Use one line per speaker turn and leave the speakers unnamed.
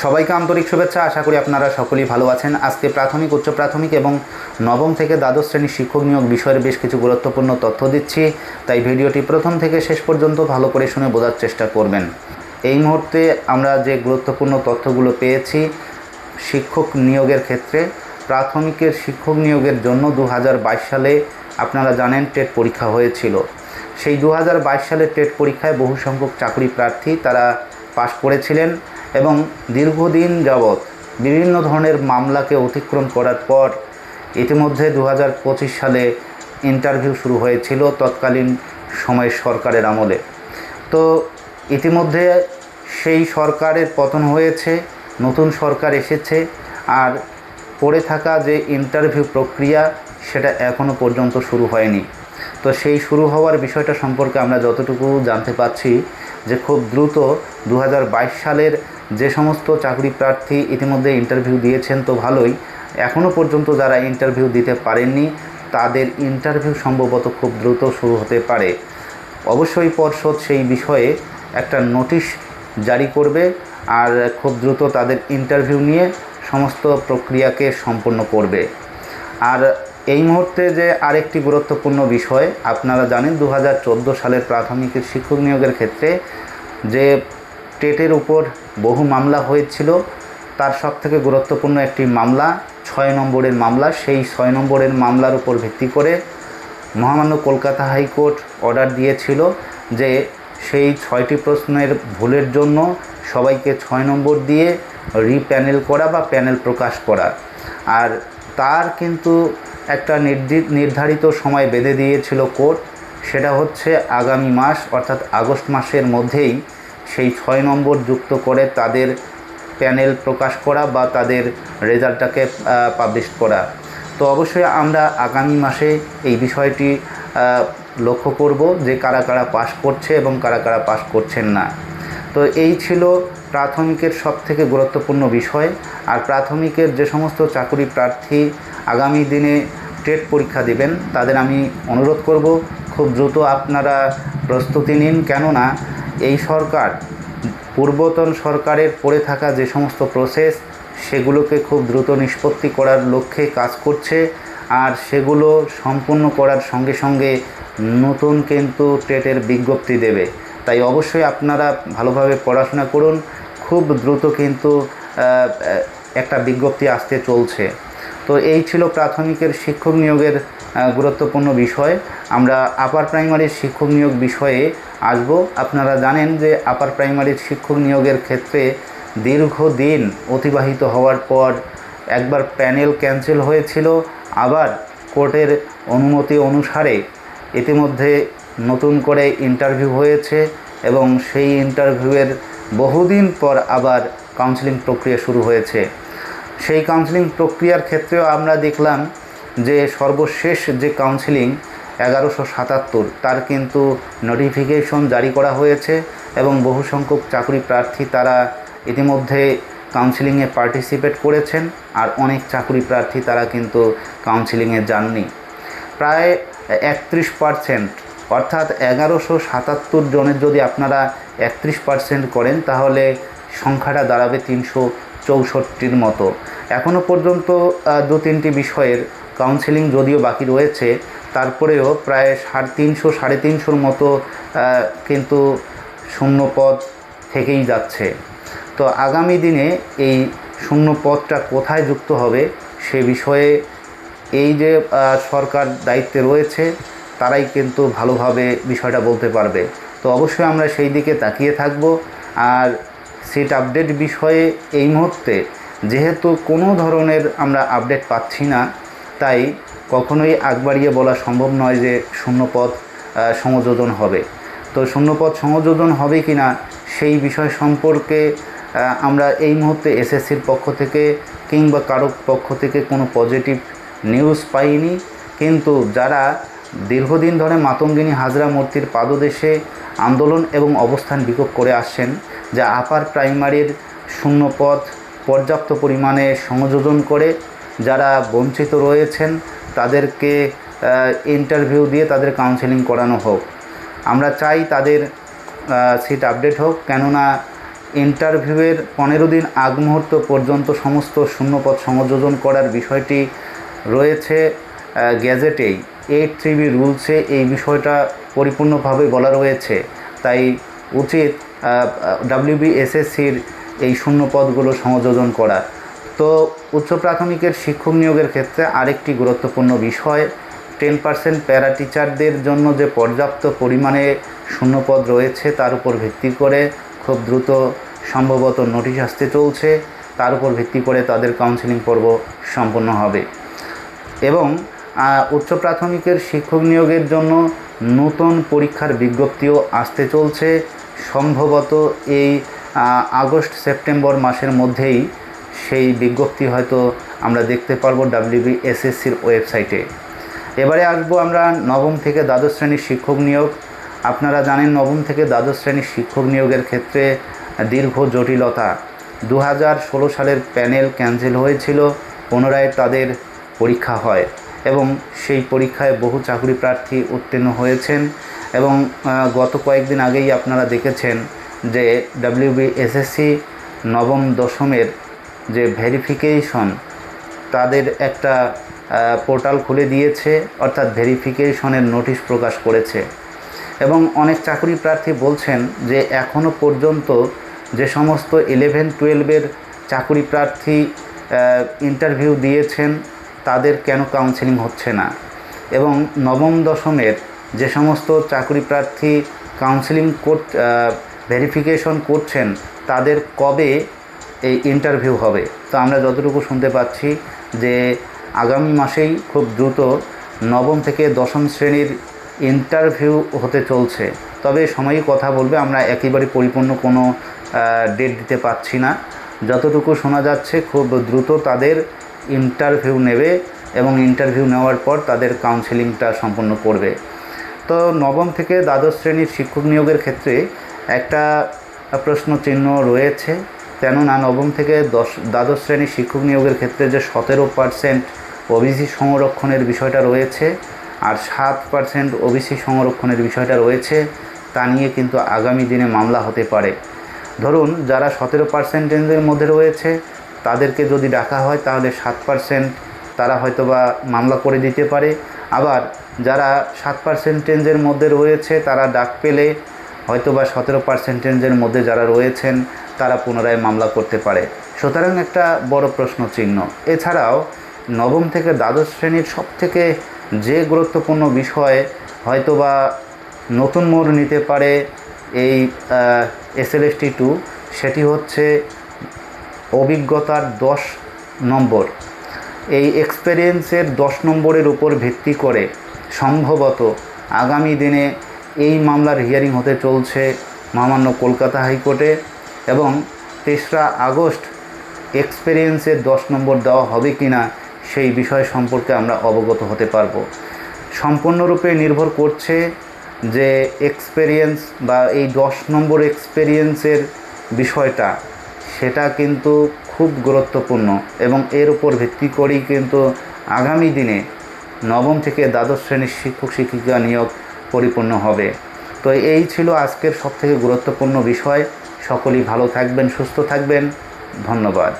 সবাইকে আন্তরিক শুভেচ্ছা। আশা করি আপনারা সকলেই ভালো আছেন। আজকে প্রাথমিক, উচ্চ প্রাথমিক এবং নবম থেকে দ্বাদশ শ্রেণীর শিক্ষক নিয়োগ বিষয়ের বেশ কিছু গুরুত্বপূর্ণ তথ্য দিচ্ছি, তাই ভিডিওটি প্রথম থেকে শেষ পর্যন্ত ভালো করে শুনে বোঝার চেষ্টা করবেন। এই মুহূর্তে আমরা যে গুরুত্বপূর্ণ তথ্যগুলো পেয়েছি শিক্ষক নিয়োগের ক্ষেত্রে, প্রাথমিকের শিক্ষক নিয়োগের জন্য 2022 সালে আপনারা জানেন টেট পরীক্ষা হয়েছিল। সেই 2022 সালের টেট পরীক্ষায় বহু সংখ্যক চাকরি প্রার্থী তারা পাশ করেছিলেন এবং দীর্ঘদিন যাবৎ বিভিন্ন ধরনের মামলাকে অতিক্রম করার পর ইতিমধ্যে 2025 সালে ইন্টারভিউ শুরু হয়েছিল তৎকালীন সময়ের সরকারের আমলে। তো ইতিমধ্যে সেই সরকারের পতন হয়েছে, নতুন সরকার এসেছে, আর পড়ে থাকা যে ইন্টারভিউ প্রক্রিয়া সেটা এখনও পর্যন্ত শুরু হয়নি। তো সেই শুরু হওয়ার বিষয়টা সম্পর্কে আমরা যতটুকু জানতে পারছি যে খুব দ্রুত 2022 সালের যে সমস্ত চাকরি প্রার্থী ইতিমধ্যে ইন্টারভিউ দিয়েছেন তো ভালোই, এখনও পর্যন্ত যারা ইন্টারভিউ দিতে পারেননি তাদের ইন্টারভিউ সম্ভবত খুব দ্রুত শুরু হতে পারে। অবশ্যই পর্ষদ সেই বিষয়ে একটা নোটিশ জারি করবে আর খুব দ্রুত তাদের ইন্টারভিউ নিয়ে সমস্ত প্রক্রিয়াকে সম্পন্ন করবে। আর এই মুহূর্তে যে আরেকটি গুরুত্বপূর্ণ বিষয়, আপনারা জানেন 2014 সালের প্রাথমিকের শিক্ষক নিয়োগের ক্ষেত্রে যে টেটের উপর বহু মামলা হয়েছিল, তার সবথেকে গুরুত্বপূর্ণ একটি মামলা 6 নম্বরের মামলা। সেই 6 নম্বরের মামলার উপর ভিত্তি করে মহামান্য কলকাতা হাইকোর্ট অর্ডার দিয়েছিল যে সেই 6টি প্রশ্নের ভুলের জন্য সবাইকে 6 নম্বর দিয়ে রিপ্যানেল করা বা প্যানেল প্রকাশ করা। আর তার কিন্তু একটা নির্ধারিত সময় বেঁধে দিয়েছিল কোর্ট, সেটা হচ্ছে আগামী মাস অর্থাৎ আগস্ট মাসের মধ্যেই সেই 6 নম্বর যুক্ত করে তাদের প্যানেল প্রকাশ করা বা তাদের রেজাল্টটাকে পাবলিশ করা। তো অবশ্যই আমরা আগামী মাসে এই বিষয়টি লক্ষ্য করব যে কারা কারা পাস করছে এবং কারা কারা পাস করছেন না। তো এই ছিল প্রাথমিকের সবথেকে গুরুত্বপূর্ণ বিষয়। আর প্রাথমিকের যে সমস্ত চাকরি প্রার্থী আগামী দিনে টেট পরীক্ষা দেবেন তাদের আমি অনুরোধ করব খুব দ্রুত আপনারা প্রস্তুতি নিন, কেননা এই সরকার পূর্বতন সরকারের পড়ে থাকা যে সমস্ত প্রসেস সেগুলোকে খুব দ্রুত নিষ্পত্তি করার লক্ষ্যে কাজ করছে। আর সেগুলো সম্পূর্ণ করার সঙ্গে সঙ্গে নতুন কিন্তু টেটের বিজ্ঞপ্তি দেবে। তাই অবশ্যই আপনারা ভালোভাবে পড়াশোনা করুন, খুব দ্রুত কিন্তু একটা বিজ্ঞপ্তি আসতে চলছে। তো এই ছিল প্রাথমিকের শিক্ষক নিয়োগের গুরুত্বপূর্ণ বিষয়। আমরা আপার প্রাইমারির শিক্ষক নিয়োগ বিষয়ে আসব। আপনারা জানেন যে আপার প্রাইমারির শিক্ষক নিয়োগের ক্ষেত্রে দীর্ঘদিন অতিবাহিত হওয়ার পর একবার প্যানেল ক্যান্সেল হয়েছিল, আবার কোর্টের অনুমতি অনুসারে ইতিমধ্যে নতুন করে ইন্টারভিউ হয়েছে এবং সেই ইন্টারভিউয়ের বহুদিন পর আবার কাউন্সেলিং প্রক্রিয়া শুরু হয়েছে। সেই কাউন্সেলিং প্রক্রিয়ার ক্ষেত্রেও আমরা দেখলাম যে সর্বশেষ যে কাউন্সেলিং 1177 তার কিন্তু নোটিফিকেশন জারি করা হয়েছে এবং বহু সংখ্যক চাকরি প্রার্থী তারা ইতিমধ্যে কাউন্সেলিংয়ে পার্টিসিপেট করেছেন, আর অনেক চাকরি প্রার্থী তারা কিন্তু কাউন্সেলিংয়ে যাননি। প্রায় 31%, অর্থাৎ 1177 জনের যদি আপনারা 31% করেন তাহলে সংখ্যাটা দাঁড়াবে 364-র মতো। এখনও পর্যন্ত 2-3টি বিষয়ের কাউন্সেলিং যদিও বাকি রয়েছে, তারপরেও প্রায় 350-350 মতো কিন্তু শূন্য পদ থেকেই যাচ্ছে। তো আগামী দিনে এই শূন্য পদটা কোথায় যুক্ত হবে সে বিষয়ে এই যে সরকার দায়িত্বে রয়েছে তারাই কিন্তু ভালোভাবে বিষয়টা বলতে পারবে। তো অবশ্যই আমরা সেই দিকে তাকিয়ে থাকব। আর সিট আপডেট বিষয়ে এই মুহূর্তে যেহেতু কোনো ধরনের আমরা আপডেট পাচ্ছি না, তাই কখনোই আগ বাড়িয়ে বলা সম্ভব নয় যে শূন্যপদ সংযোজন হবে। তো শূন্যপদ সংযোজন হবে কি না সেই বিষয় সম্পর্কে আমরা এই মুহূর্তে এসএসসির পক্ষ থেকে কিংবা কারো পক্ষ থেকে কোনো পজিটিভ নিউজ পাইনি। কিন্তু যারা দীর্ঘদিন ধরে মাতঙ্গিনী হাজরা মূর্তির পাদদেশে আন্দোলন এবং অবস্থান বিক্ষোভ করে আসছেন যে আপার প্রাইমারির শূন্যপদ পর্যাপ্ত পরিমাণে সংযোজন করে যারা বঞ্চিত রয়েছেন তাদেরকে ইন্টারভিউ দিয়ে তাদের কাউন্সেলিং করানো হোক। আমরা চাই তাদের সিট আপডেট হোক, কেননা ইন্টারভিউয়ের 15 দিন আগ মুহূর্ত পর্যন্ত সমস্ত শূন্যপদ সংযোজন করার বিষয়টি রয়েছে গ্যাজেটেই 8(3)B রুলসে এই বিষয়টা পরিপূর্ণভাবে বলা রয়েছে। তাই উচিত WBSSCর এই শূন্যপদগুলো সংযোজন করা। তো উচ্চ প্রাথমিকের শিক্ষক নিয়োগের ক্ষেত্রে আরেকটি গুরুত্বপূর্ণ বিষয় 10% প্যারা টিচারদের জন্য যে পর্যাপ্ত পরিমাণে শূন্যপদ রয়েছে তার উপর ভিত্তি করে খুব দ্রুত সম্ভবত নোটিশ আসতে চলছে, তার উপর ভিত্তি করে তাদের কাউন্সেলিং পর্ব সম্পন্ন হবে। এবং উচ্চ প্রাথমিকের শিক্ষক নিয়োগের জন্য নতুন পরীক্ষার বিজ্ঞপ্তিও আসতে চলছে, সম্ভবত এই আগস্ট সেপ্টেম্বর মাসের মধ্যেই সেই বিজ্ঞপ্তি হয়তো আমরা দেখতে পারবো WBSSCর ওয়েবসাইটে। এবারে আসবো আমরা নবম থেকে দ্বাদশ শ্রেণীর শিক্ষক নিয়োগ। আপনারা জানেন নবম থেকে দ্বাদশ শ্রেণীর শিক্ষক নিয়োগের ক্ষেত্রে দীর্ঘ জটিলতা। 2016 সালের প্যানেল ক্যান্সেল হয়েছিল, পুনরায় তাদের পরীক্ষা হয় এবং সেই পরীক্ষায় বহু চাকরি প্রার্থী উত্তীর্ণ হয়েছেন। এবং গত কয়েকদিন আগেই আপনারা দেখেছেন যে WBSSC নবম দশমের যে ভেরিফিকেশন তাদের একটা পোর্টাল খুলে দিয়েছে, অর্থাৎ ভেরিফিকেশনের নোটিশ প্রকাশ করেছে। এবং অনেক চাকরি প্রার্থী বলছেন যে এখনও পর্যন্ত যে সমস্ত 11-12-এর চাকরি প্রার্থী ইন্টারভিউ দিয়েছেন তাদের কেন কাউন্সেলিং হচ্ছে না, এবং নবম দশমের যে সমস্ত চাকরি প্রার্থী কাউন্সেলিং ভেরিফিকেশন করছেন তাদের কবে এই ইন্টারভিউ হবে। তো আমরা যতটুকু শুনতে পাচ্ছি যে আগামী মাসেই খুব দ্রুত নবম থেকে দশম শ্রেণীর ইন্টারভিউ হতে চলছে। তবে সময়ই কথা বলবে, আমরা একেবারে পরিপূর্ণ কোনো ডেট দিতে পারছি না। যতটুকু শোনা যাচ্ছে খুব দ্রুত তাদের ইন্টারভিউ নেবে এবং ইন্টারভিউ নেওয়ার পর তাদের কাউন্সেলিংটা সম্পন্ন করবে। তো নবম থেকে দ্বাদশ শ্রেণীর শিক্ষক নিয়োগের ক্ষেত্রে একটা প্রশ্ন চিহ্ন রয়েছে, কেননা নবম থেকে দ্বাদশ শ্রেণীর শিক্ষক নিয়োগের ক্ষেত্রে যে 17% OBC সংরক্ষণের বিষয়টা রয়েছে আর 7% OBC সংরক্ষণের বিষয়টা রয়েছে, তা নিয়ে কিন্তু আগামী দিনে মামলা হতে পারে। ধরুন যারা 17%-এর মধ্যে রয়েছে তাদেরকে যদি ডাকা হয় তাহলে 7% তারা হয়তোবা মামলা করে দিতে পারে, আবার যারা 7%-এর মধ্যে রয়েছে তারা ডাক পেলে হয়তোবা 17%-এর মধ্যে যারা রয়েছেন তারা পুনরায় মামলা করতে পারে। সুতরাং একটা বড় প্রশ্ন চিহ্ন। এছাড়াও নবম থেকে দ্বাদশ শ্রেণীর সবথেকে যে গুরুত্বপূর্ণ বিষয় হয়তোবা নতুন মোড় নিতে পারে এই SLST 2, সেটি হচ্ছে অভিজ্ঞতার 10 নম্বর। এই এক্সপেরিয়েন্সের 10 নম্বরের উপর ভিত্তি করে সম্ভবত আগামী দিনে এই মামলার হিয়ারিং হতে চলছে মহামান্য কলকাতা হাইকোর্টে, এবং 3রা আগস্ট এক্সপেরিয়েন্সের 10 নম্বর দেওয়া হবে কি না সেই বিষয় সম্পর্কে আমরা অবগত হতে পারব। সম্পূর্ণরূপে নির্ভর করছে যে এক্সপেরিয়েন্স বা এই 10 নম্বর এক্সপেরিয়েন্সের বিষয়টা, সেটা কিন্তু খুব গুরুত্বপূর্ণ এবং এর উপর ভিত্তি করেই কিন্তু আগামী দিনে নবম থেকে দ্বাদশ শ্রেণীর শিক্ষক শিক্ষিকা নিয়োগ পরিপূর্ণ হবে। তো এই ছিল আজকের সবথেকে গুরুত্বপূর্ণ বিষয়। সকলেই ভালো থাকবেন, সুস্থ থাকবেন। ধন্যবাদ।